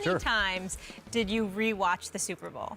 many times did you rewatch the Super Bowl?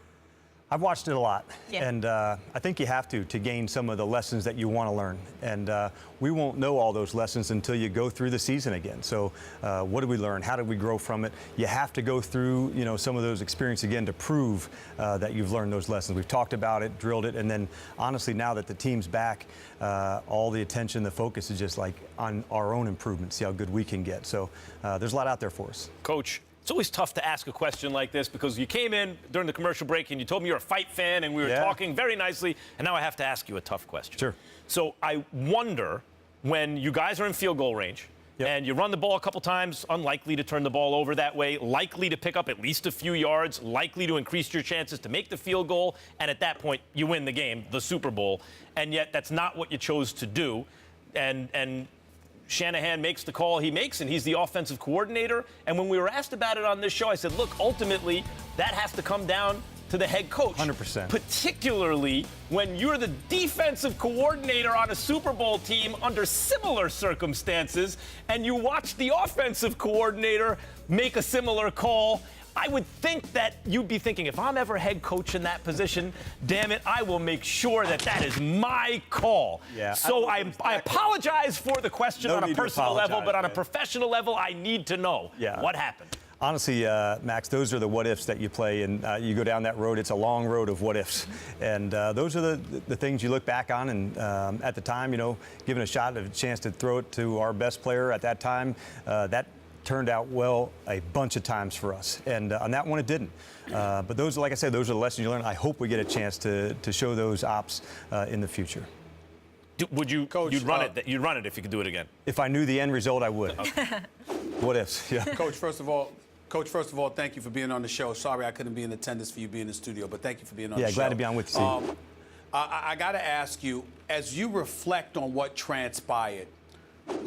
I've watched it a lot, Yeah. and I think you have to gain some of the lessons that you want to learn. And we won't know all those lessons until you go through the season again. So what did we learn? How did we grow from it? You have to go through, some of those experiences again to prove that you've learned those lessons. We've talked about it, drilled it, and then honestly, now that the team's back, all the attention, the focus is just like on our own improvement, see how good we can get. So there's a lot out there for us. Coach, it's always tough to ask a question like this because you came in during the commercial break and you told me you're a fight fan and we were talking very nicely, and now I have to ask you a tough question. Sure. So I wonder, when you guys are in field goal range and you run the ball a couple times, unlikely to turn the ball over that way, likely to pick up at least a few yards, likely to increase your chances to make the field goal, and at that point you win the game, the Super Bowl, and yet that's not what you chose to do. And Shanahan makes the call he makes, and he's the offensive coordinator. And when we were asked about it on this show, I said, look, ultimately, that has to come down to the head coach. 100%. Particularly when you're the defensive coordinator on a Super Bowl team under similar circumstances, and you watch the offensive coordinator make a similar call. I would think that you'd be thinking, if I'm ever head coach in that position, damn it, I will make sure that that is my call. Yeah. So I apologize for the question on a personal level, but on a man. Professional level, I need to know what happened. Honestly, Max, those are the what-ifs that you play, and you go down that road. It's a long road of what-ifs, and those are the things you look back on. And at the time, given a shot, a chance to throw it to our best player at that time, that turned out well a bunch of times for us, and on that one it didn't. But those, like I said, those are the lessons you learn. I hope we get a chance to show those ops in the future. Would you, Coach, you'd run it if you could do it again? If I knew the end result, I would. Okay. What ifs? Yeah. Coach, first of all, thank you for being on the show. Sorry I couldn't be in attendance for you being in the studio, but thank you for being on the show. Yeah, glad to be on with you. I got to ask you, as you reflect on what transpired,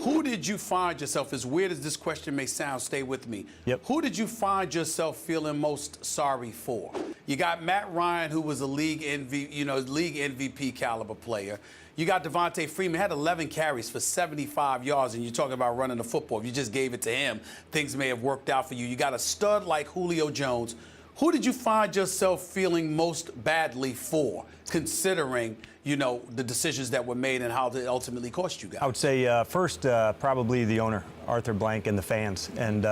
who did you find yourself, as weird as this question may sound, stay with me. Yep. Who did you find yourself feeling most sorry for? You got Matt Ryan, who was a league MVP caliber player. You got Devontae Freeman, had 11 carries for 75 yards, and you're talking about running the football. If you just gave it to him, things may have worked out for you. You got a stud like Julio Jones. Who did you find yourself feeling most badly for, considering, the decisions that were made and how they ultimately cost you guys? I would say first, probably the owner, Arthur Blank, and the fans. And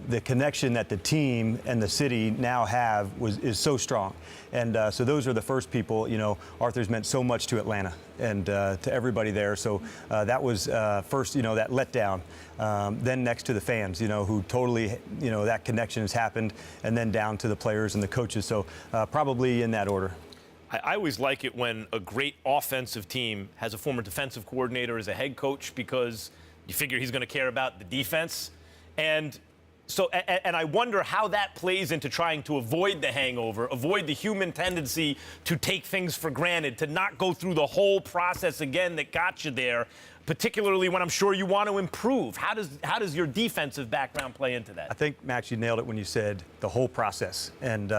the connection that the team and the city now have is so strong. And so those are the first people. Arthur's meant so much to Atlanta and to everybody there. So that was first, that letdown. Then next to the fans, who totally, that connection has happened, and then down to the players and the coaches. So probably in that order. I always like it when a great offensive team has a former defensive coordinator as a head coach, because you figure he's going to care about the defense. And I wonder how that plays into trying to avoid the hangover, avoid the human tendency to take things for granted, to not go through the whole process again that got you there, particularly when I'm sure you want to improve. How does your defensive background play into that? I think, Max, you nailed it when you said the whole process. And,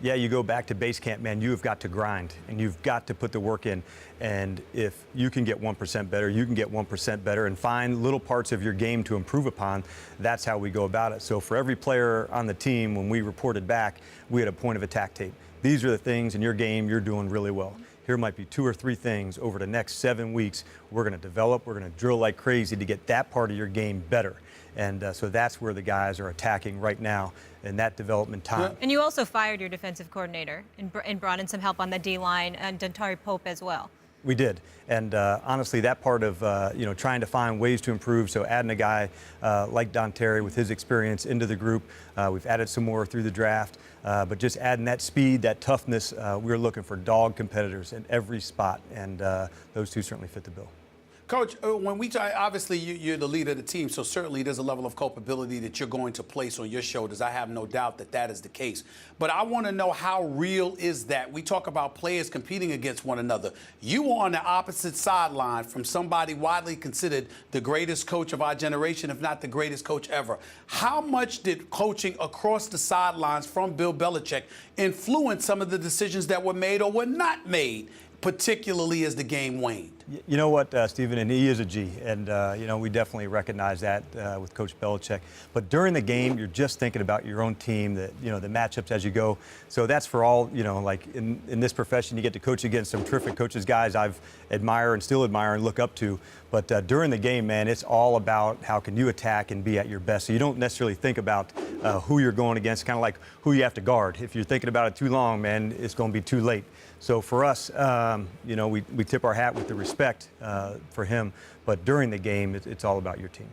you go back to base camp, man, you have got to grind, and you've got to put the work in. And if you can get 1% better, you can get 1% better and find little parts of your game to improve upon. That's how we go about it. So for every player on the team, when we reported back, we had a point of attack tape. These are the things in your game you're doing really well. Here might be 2 or 3 things over the next 7 weeks we're going to develop. We're going to drill like crazy to get that part of your game better. And so that's where the guys are attacking right now in that development time. And you also fired your defensive coordinator and brought in some help on the D-line, and Dontari Pope as well. We did. And honestly, that part of, trying to find ways to improve, so adding a guy like Dontari with his experience into the group, we've added some more through the draft, but just adding that speed, that toughness, we're looking for dog competitors in every spot, and those two certainly fit the bill. Coach, when we talk, obviously you're the leader of the team, so certainly there's a level of culpability that you're going to place on your shoulders. I have no doubt that that is the case. But I want to know, how real is that? We talk about players competing against one another. You were on the opposite sideline from somebody widely considered the greatest coach of our generation, if not the greatest coach ever. How much did coaching across the sidelines from Bill Belichick influence some of the decisions that were made or were not made, particularly as the game waned? You know what, Stephen, and he is a G, and we definitely recognize that with Coach Belichick. But during the game, you're just thinking about your own team, the matchups as you go. So that's for all, like in this profession, you get to coach against some terrific coaches, guys I've admire and still admire and look up to. But during the game, man, it's all about how can you attack and be at your best. So you don't necessarily think about who you're going against, kind of like who you have to guard. If you're thinking about it too long, man, it's going to be too late. So for us, we tip our hat with the respect for him. But during the game, it's all about your team.